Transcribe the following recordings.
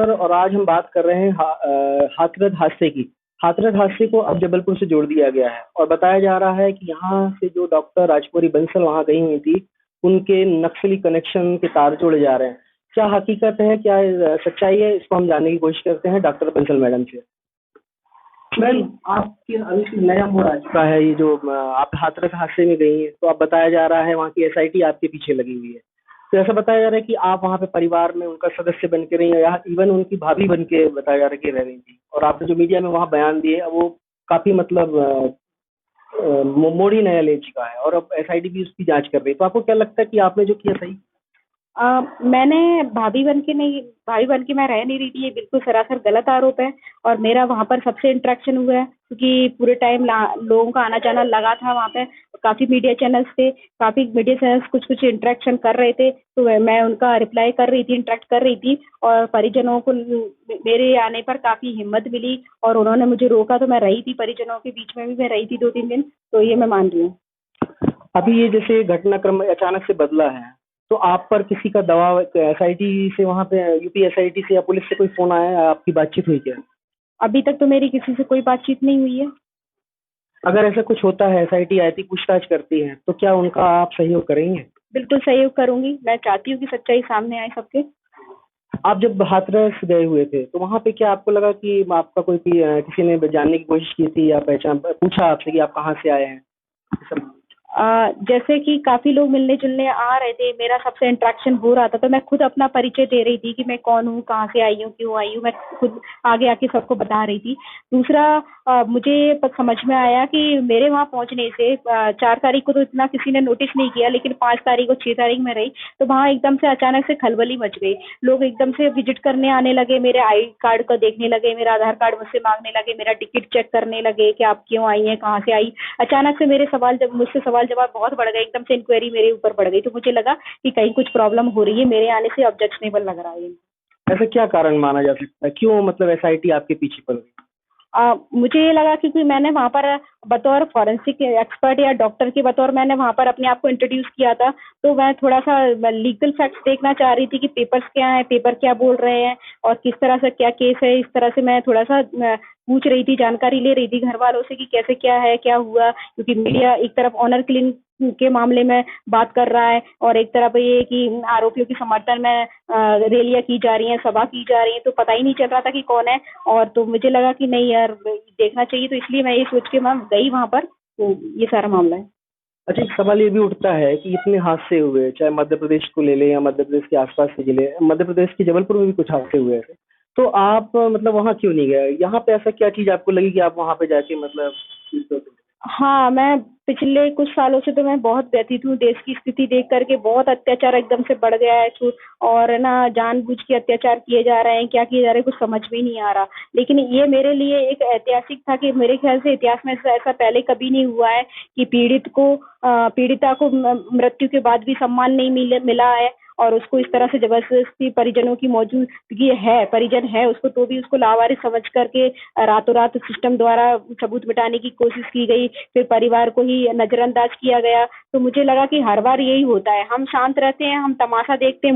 Sir और आज हम बात कर रहे हैं हाथरस हादसे की। हाथरस हादसे को अब जबलपुर से जोड़ दिया गया है और बताया जा रहा है कि यहाँ से जो डॉक्टर राजकुमारी बंसल वहाँ गई हुई थी, उनके नक्सली कनेक्शन के तार जोड़े जा रहे हैं। क्या हकीकत है, क्या सच्चाई है, इसको हम जानने की कोशिश करते हैं डॉक्टर बंसल मैडम से। मैम, आपके अभी से नया मोड़ आ चुका है, ये जो आप हाथरस हादसे में गई हैं, तो आप बताया जा रहा है वहाँ की एसआईटी आपके पीछे लगी हुई है। तो ऐसा बताया जा रहा है कि आप वहाँ पे परिवार में उनका सदस्य बन के रही हैं या इवन उनकी भाभी बन के बताया जा रहा है कि रह रही थी, और आपने जो मीडिया में वहाँ बयान दिए वो काफी मतलब मोड़ ही नया ले चुका है और अब एसआईटी भी उसकी जांच कर रही है। तो आपको क्या लगता है कि आपने जो किया सही? मैंने भाभी बन के नहीं, भाभी बन के मैं रह नहीं रही थी, ये बिल्कुल सरासर गलत आरोप है। और मेरा वहाँ पर सबसे इंटरेक्शन हुआ है क्योंकि पूरे टाइम लोगों का आना जाना लगा था वहाँ पे। काफी मीडिया चैनल्स थे, काफी मीडिया चैनल्स कुछ कुछ इंटरेक्शन कर रहे थे, तो मैं उनका रिप्लाई कर रही थी, इंटरेक्ट कर रही थी। और परिजनों को मेरे आने पर काफी हिम्मत मिली और उन्होंने मुझे रोका, तो मैं रही थी, परिजनों के बीच में भी मैं रही थी 2-3 दिन। तो ये मैं मान रही हूँ। अभी ये जैसे घटनाक्रम अचानक से बदला है, तो आप पर किसी का दबाव एसआईटी से, वहाँ पे यूपी एसआईटी से या पुलिस से कोई फोन आया है, आपकी बातचीत हुई क्या? अभी तक तो मेरी किसी से कोई बातचीत नहीं हुई है। अगर ऐसा कुछ होता है, एसआईटी आती पूछताछ करती है, तो क्या उनका आप सहयोग करेंगे? बिल्कुल सहयोग करूंगी, मैं चाहती हूँ कि सच्चाई सामने आए सबके। आप जब हाथरस गए हुए थे, तो वहाँ पे क्या आपको लगा कि आपका कोई किसी ने जानने की कोशिश की थी या पहचान पूछा आपसे कि आप कहाँ से आए हैं, ये सब? जैसे कि काफी लोग मिलने जुलने आ रहे थे, मेरा सबसे इंटरेक्शन हो रहा था, तो मैं खुद अपना परिचय दे रही थी कि मैं कौन हूँ, कहाँ से आई हूँ, क्यों आई हूँ, मैं खुद आगे आके सबको बता रही थी। दूसरा, मुझे समझ में आया कि मेरे वहाँ पहुंचने से 4 तारीख को तो इतना किसी ने नोटिस नहीं किया, लेकिन 5 तारीख और 6 तारीख में रही, तो वहाँ एकदम से अचानक से खलबली मच गई। लोग एकदम से विजिट करने आने लगे, मेरे आई कार्ड को देखने लगे, मेरा आधार कार्ड मुझसे मांगने लगे, मेरा टिकट चेक करने लगे कि आप क्यों आई हैं, कहाँ से आई। अचानक से मेरे मुझसे सवाल जवाब बहुत बढ़ गए, एकदम से इंक्वायरी मेरे ऊपर बढ़ गई, तो मुझे लगा कि कहीं कुछ प्रॉब्लम हो रही है, मेरे आने से ऑब्जेक्शनेबल लग रहा है। ऐसा क्या कारण माना जा सकता है, क्यों मतलब एसआईटी आपके पीछे पड़ गई? मुझे ये लगा क्योंकि मैंने वहाँ पर बतौर फॉरेंसिक एक्सपर्ट या डॉक्टर के बतौर मैंने वहाँ पर अपने आप को इंट्रोड्यूस किया था, तो मैं थोड़ा सा लीगल फैक्ट्स देखना चाह रही थी कि पेपर्स क्या हैं, पेपर क्या बोल रहे हैं और किस तरह से क्या केस है। इस तरह से मैं थोड़ा सा पूछ रही थी, जानकारी ले रही थी घर वालों से कि कैसे क्या है, क्या हुआ, क्योंकि मीडिया एक तरफ ऑनर किलिंग के मामले में बात कर रहा है और एक तरफ ये कि आरोपियों के समर्थन में रैलियां की जा रही हैं, सभा की जा रही है, तो पता ही नहीं चल रहा था कि कौन है। और तो मुझे लगा कि नहीं यार, देखना चाहिए, तो इसलिए मैं ये सोच के मैं गई वहां पर। तो ये सारा मामला है। अच्छा, एक सवाल ये भी उठता है कि इतने हादसे हुए, चाहे मध्य प्रदेश को ले लें या मध्य प्रदेश के आसपास के जिले, मध्य प्रदेश के जबलपुर में भी कुछ हादसे हुए थे, तो आप मतलब वहाँ क्यों नहीं गए? यहाँ पे ऐसा क्या चीज आपको लगी कि आप वहाँ पे जाके मतलब? हाँ, मैं पिछले कुछ सालों से तो मैं बहुत व्यथित हूँ, देश की स्थिति देख करके। बहुत अत्याचार एकदम से बढ़ गया है, और ना जानबूझ के अत्याचार किए जा रहे हैं, क्या किए जा रहे हैं कुछ समझ में ही नहीं आ रहा। लेकिन ये मेरे लिए एक ऐतिहासिक था कि मेरे ख्याल से इतिहास में ऐसा पहले कभी नहीं हुआ है कि पीड़िता को मृत्यु के बाद भी सम्मान नहीं मिला है, और उसको इस तरह से जबरदस्ती परिजनों की मौजूदगी है, परिजन है उसको, तो भी उसको लावारिस समझ करके रातों रात सिस्टम द्वारा सबूत मिटाने की कोशिश की गई, फिर परिवार को ही नजरअंदाज किया गया। तो मुझे लगा कि हर बार यही होता है, हम शांत रहते हैं, हम तमाशा देखते हैं,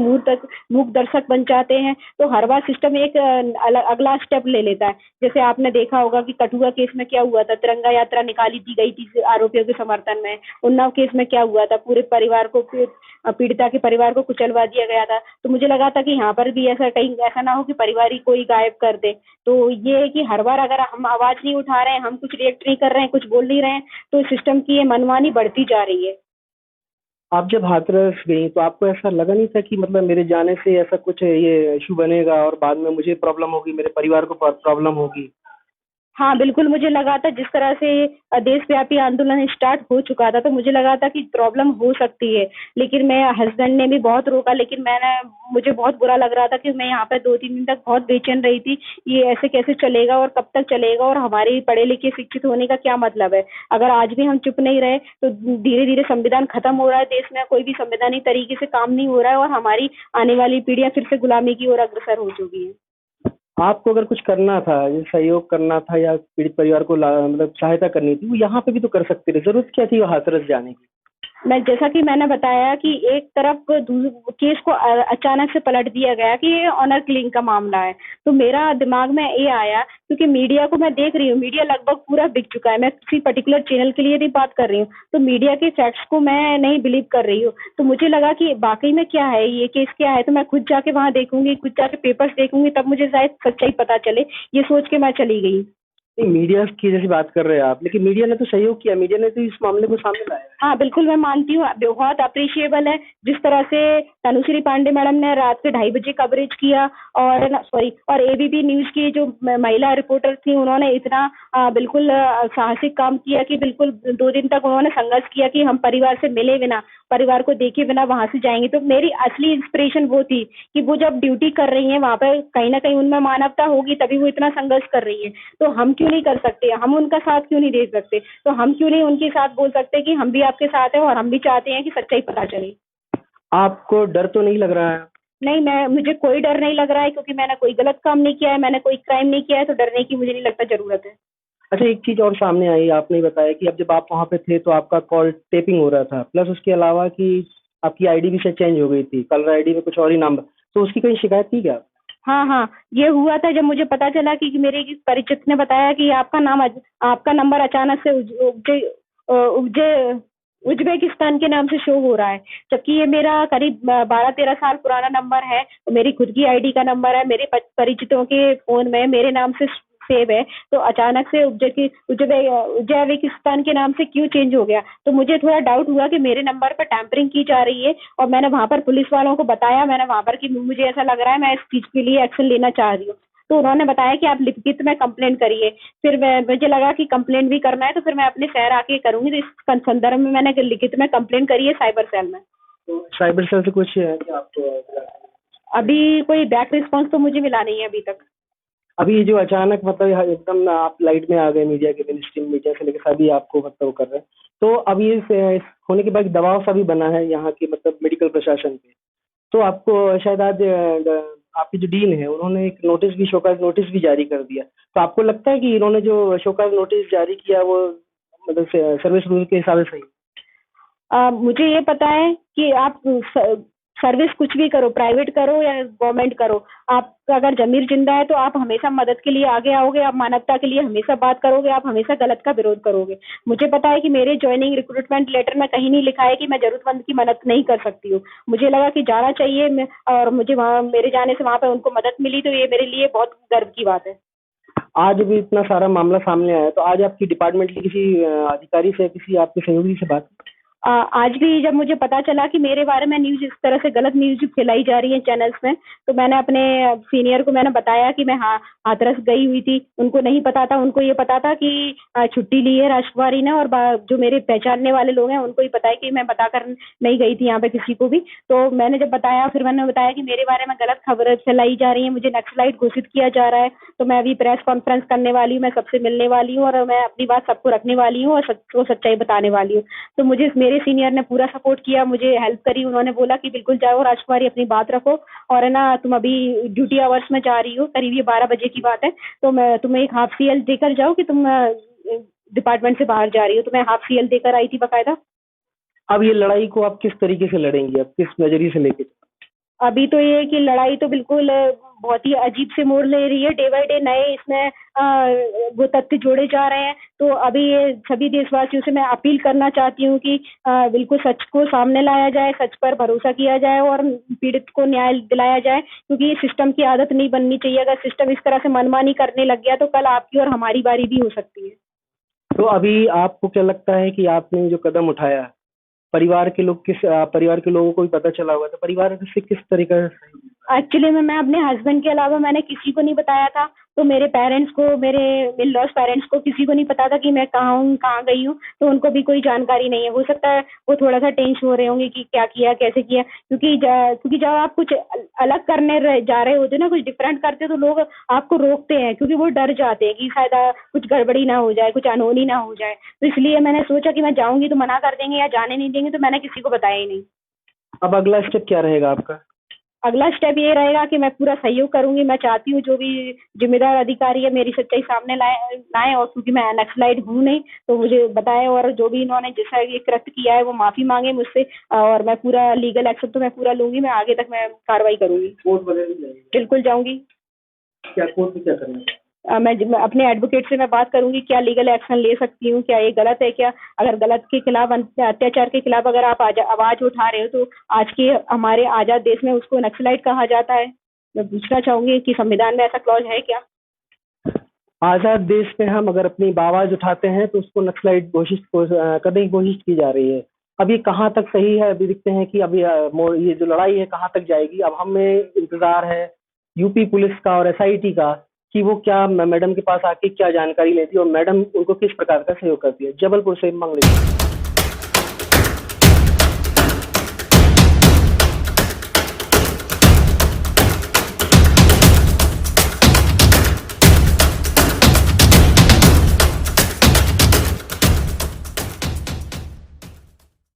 मूक दर्शक बन जाते हैं, तो हर बार सिस्टम एक अगला स्टेप ले लेता है। जैसे आपने देखा होगा कि कठुआ केस में क्या हुआ था, तिरंगा यात्रा निकाली दी गई थी आरोपियों के समर्थन में। उन्नाव केस में क्या हुआ था, पूरे परिवार को, पीड़िता के परिवार को कुचलवा दिया गया था। तो मुझे लगा था कि यहाँ पर भी ऐसा कहीं ऐसा ना हो कि परिवार ही कोई गायब कर दे। तो ये है कि हर बार अगर हम आवाज नहीं उठा रहे हैं, हम कुछ रिएक्ट नहीं कर रहे हैं, कुछ बोल नहीं रहे हैं, तो सिस्टम की ये मनमानी बढ़ती जा रही है। आप जब हाथरस गई तो आपको ऐसा लगा नहीं था कि मतलब मेरे जाने से ऐसा कुछ ये इशू बनेगा और बाद में मुझे प्रॉब्लम होगी, मेरे परिवार को प्रॉब्लम होगी? हाँ, बिल्कुल मुझे लगा था, जिस तरह से देशव्यापी आंदोलन स्टार्ट हो चुका था, तो मुझे लगा था कि प्रॉब्लम हो सकती है। लेकिन मैं हस्बैंड ने भी बहुत रोका, लेकिन मुझे बहुत बुरा लग रहा था कि मैं यहाँ पे 2-3 दिन तक बहुत बेचैन रही थी। ये ऐसे कैसे चलेगा और कब तक चलेगा, और हमारे पढ़े लिखे शिक्षित होने का क्या मतलब है? अगर आज भी हम चुप नहीं रहे, तो धीरे धीरे संविधान खत्म हो रहा है, देश में कोई भी संवैधानिक तरीके से काम नहीं हो रहा है, और हमारी आने वाली पीढ़ियां फिर से गुलामी की ओर अग्रसर हो चुकी है। आपको अगर कुछ करना था, जैसे सहयोग करना था या पीड़ित परिवार को मतलब सहायता करनी थी, वो यहाँ पे भी तो कर सकते थे, जरूरत क्या थी वो हाथरस जाने की? मैं जैसा कि मैंने बताया कि एक तरफ केस को अचानक से पलट दिया गया कि ये ऑनर किलिंग का मामला है। तो मेरा दिमाग में ये आया क्योंकि मीडिया को मैं देख रही हूँ, मीडिया लगभग पूरा बिक चुका है। मैं किसी पर्टिकुलर चैनल के लिए नहीं बात कर रही हूँ, तो मीडिया के फैक्ट्स को मैं नहीं बिलीव कर रही हूँ। तो मुझे लगा कि वाक़ई में क्या है, ये केस क्या है? तो मैं खुद जाके वहाँ देखूँगी, खुद जाके पेपर्स देखूँगी, तब मुझे शायद सच्चाई पता चले। ये सोच के मैं चली गई। नहीं, मीडिया की जैसी बात कर रहे हैं आप, लेकिन मीडिया ने तो सहयोग किया, मीडिया ने तो इस मामले को सामने लाया। हाँ, बिल्कुल मैं मानती हूँ, बहुत अप्रिशिएबल है जिस तरह से तनुश्री पांडे मैडम ने रात के 2:30 बजे कवरेज किया और और एबीपी न्यूज़ की जो महिला रिपोर्टर थी, उन्होंने इतना बिल्कुल साहसिक काम किया कि बिल्कुल 2 दिन तक उन्होंने संघर्ष किया कि हम परिवार से मिले बिना, परिवार को देखे बिना वहाँ से जाएँगे। तो मेरी असली इंस्पिरेशन वो थी कि वो जब ड्यूटी कर रही हैं वहाँ पे, कहीं न कहीं उनमें मानवता होगी तभी वो इतना संघर्ष कर रही हैं। तो हम क्यों नहीं कर सकते? हम उनका साथ क्यों नहीं दे सकते? तो हम क्यों नहीं उनके साथ बोल सकते कि हम भी आपके साथ हैं और हम भी चाहते हैं कि सच्चाई पता चले। आपको डर तो नहीं लग रहा है? नहीं, मुझे कोई डर नहीं लग रहा है क्योंकि मैंने कोई गलत काम नहीं किया है, मैंने कोई क्राइम नहीं किया है, तो डरने की मुझे नहीं लगता ज़रूरत है। अच्छा, एक चीज़ और सामने आई, आपने बताया कि अब जब आप वहाँ पे थे तो आपका कॉल टेपिंग हो रहा था, प्लस उसके अलावा कि आपकी आईडी भी शायद चेंज हो गई थी, कलर आईडी में कुछ और ही नाम, तो उसकी कहीं शिकायत की क्या? हाँ, हाँ, ये हुआ था जब मुझे पता चला कि मेरे किसी परिचित ने बताया कि आपका नंबर अचानक से उज़्बेकिस्तान के नाम से शो हो रहा है, जबकि ये मेरा करीब 12-13 साल पुराना नंबर है, मेरी खुद की आईडी का नंबर है, मेरे परिचितों के फ़ोन में मेरे नाम से सेव है, तो अचानक से उज़्बेकिस्तान के नाम से क्यों चेंज हो गया? तो मुझे थोड़ा डाउट हुआ कि मेरे नंबर पर टैम्परिंग की जा रही है और मैंने वहाँ पर पुलिस वालों को बताया, मैंने वहाँ पर कि मुझे ऐसा लग रहा है, मैं इस चीज़ के लिए एक्शन लेना चाह रही हूँ। तो उन्होंने बताया कि आप लिखित में कंप्लेंट करिए। फिर मुझे लगा कि कंप्लेंट भी करना है, तो फिर मैं अपने शहर आके करूँगी। तो इस संदर्भ में मैंने लिखित में कंप्लेंट करी है साइबर सेल में। तो साइबर सेल से कुछ है कि आपको? अभी कोई बैक रिस्पॉन्स तो मुझे मिला नहीं है अभी तक। अभी जो अचानक मतलब एकदम आप लाइट में आ गए, मीडिया के मेन स्ट्रीम मीडिया से लेकर सभी आपको मतलब वो कर रहे हैं, तो अब ये होने के बाद दबाव सा भी बना है यहाँ के मतलब मेडिकल प्रशासन पे, तो आपको शायद आज आपके जो डीन है उन्होंने एक नोटिस भी, शोकॉज नोटिस भी जारी कर दिया, तो आपको लगता है कि इन्होंने जो शोकॉज नोटिस जारी किया वो मतलब सर्विस रूल के हिसाब से सही? मुझे ये पता है कि आप सर्विस कुछ भी करो, प्राइवेट करो या गवर्नमेंट करो, आपका अगर ज़मीर जिंदा है तो आप हमेशा मदद के लिए आगे आओगे, आप मानवता के लिए हमेशा बात करोगे, आप हमेशा गलत का विरोध करोगे। मुझे पता है कि मेरे जॉइनिंग रिक्रूटमेंट लेटर में कहीं नहीं लिखा है कि मैं ज़रूरतमंद की मदद नहीं कर सकती हूँ। मुझे लगा कि जाना चाहिए और मुझे वहाँ, मेरे जाने से वहाँ पे उनको मदद मिली, तो ये मेरे लिए बहुत गर्व की बात है। आज भी इतना सारा मामला सामने आया, तो आज आपकी डिपार्टमेंट की किसी अधिकारी से, किसी आपके सहयोगी से बात? आज भी जब मुझे पता चला कि मेरे बारे में न्यूज़ इस तरह से गलत न्यूज़ फैलाई जा रही है चैनल्स में, तो मैंने अपने सीनियर को मैंने बताया कि मैं हाथरस गई हुई थी। उनको नहीं पता था, उनको ये पता था कि छुट्टी ली है राजकुमारी ने, और जो मेरे पहचानने वाले लोग हैं उनको ही पता है कि मैं बताकर नहीं गई थी यहाँ पे किसी को भी। तो मैंने जब बताया, फिर मैंने बताया कि मेरे बारे में गलत खबरें फैलाई जा रही हैं, मुझे नक्सलाइट घोषित किया जा रहा है। तो मैं अभी प्रेस कॉन्फ्रेंस करने वाली हूँ, मैं सबसे मिलने वाली हूँ और मैं अपनी बात सबको रखने वाली हूँ और सबको सच्चाई बताने वाली हूँ। तो मुझे मेरे सीनियर ने पूरा सपोर्ट किया, मुझे हेल्प करी। उन्होंने बोला कि बिल्कुल जाओ राजकुमारी, अपनी बात रखो, और है ना, तुम अभी ड्यूटी आवर्स में जा रही हो, करीब ये 12 बजे की बात है, तो मैं तुम्हें एक हाफ सीएल देकर जाओ कि तुम डिपार्टमेंट से बाहर जा रही हो। तो मैं हाफ सीएल देकर आई थी बकायदा। अब ये लड़ाई को आप किस तरीके से लड़ेंगी, अब किस नजरिए से लेके? अभी तो ये है कि लड़ाई तो बिल्कुल बहुत ही अजीब से मोड़ ले रही है, डे बाय डे नए इसमें वो तथ्य जोड़े जा रहे हैं। तो अभी ये सभी देशवासियों से मैं अपील करना चाहती हूँ कि बिल्कुल सच को सामने लाया जाए, सच पर भरोसा किया जाए और पीड़ित को न्याय दिलाया जाए, क्योंकि ये सिस्टम की आदत नहीं बननी चाहिए। अगर सिस्टम इस तरह से मनमानी करने लग गया तो कल आपकी और हमारी बारी भी हो सकती है। तो अभी आपको क्या लगता है कि आपने जो कदम उठाया, परिवार के लोग परिवार के लोगों को भी पता चला होगा, तो परिवार से किस तरीके से? एक्चुअली मैं अपने हस्बैंड के अलावा मैंने किसी को नहीं बताया था, तो मेरे पेरेंट्स को, मेरे इन-लॉज़ पेरेंट्स को किसी को नहीं पता था कि मैं कहाँ हूँ, कहाँ गई हूँ, तो उनको भी कोई जानकारी नहीं है। हो सकता है वो थोड़ा-सा टेंस हो रहे होंगे कि क्या किया, कैसे किया, क्योंकि जब आप कुछ अलग करने जा रहे होते हो ना, कुछ डिफरेंट करते हो, तो लोग आपको रोकते हैं क्योंकि वो डर जाते हैं कि शायद कुछ गड़बड़ी ना हो जाए, कुछ अनहोनी ना हो जाए। तो इसलिए मैंने सोचा कि मैं जाऊँगी तो मना कर देंगे या जाने नहीं देंगे, तो मैंने किसी को बताया ही नहीं। अब अगला स्टेप क्या रहेगा आपका? अगला स्टेप ये रहेगा कि मैं पूरा सहयोग करूँगी। मैं चाहती हूँ जो भी ज़िम्मेदार अधिकारी है मेरी सच्चाई सामने लाएँ और क्योंकि मैं नक्सलाइट हूँ नहीं, तो मुझे बताएँ और जो भी इन्होंने जैसा ये कृत्य किया है वो माफ़ी माँगे मुझसे और मैं पूरा लीगल एक्शन तो मैं पूरा लूँगी, मैं आगे तक मैं कार्रवाई करूँगी। कोर्ट वगैरह भी जाएगी? बिल्कुल जाऊँगी। क्या कोर्ट में क्या करना है? मैं अपने एडवोकेट से मैं बात करूँगी, क्या लीगल एक्शन ले सकती हूँ, क्या ये गलत है क्या? अगर गलत के खिलाफ अत्याचार के खिलाफ अगर आप आवाज़ उठा रहे हो तो आज के हमारे आज़ाद देश में उसको नक्सलाइट कहा जाता है। मैं पूछना चाहूँगी कि संविधान में ऐसा क्लॉज़ है क्या? आज़ाद देश में हम अगर अपनी आवाज़ उठाते हैं तो उसको नक्सलाइट करने की कोशिश की जा रही है। अब ये कहाँ तक सही है अभी देखते हैं कि अभी ये जो लड़ाई है कहाँ तक जाएगी। अब हमें इंतज़ार है यूपी पुलिस का और एसआईटी का कि वो क्या मैडम के पास आके क्या जानकारी लेती है और मैडम उनको किस प्रकार का सहयोग करती है। जबलपुर से मंगलेश।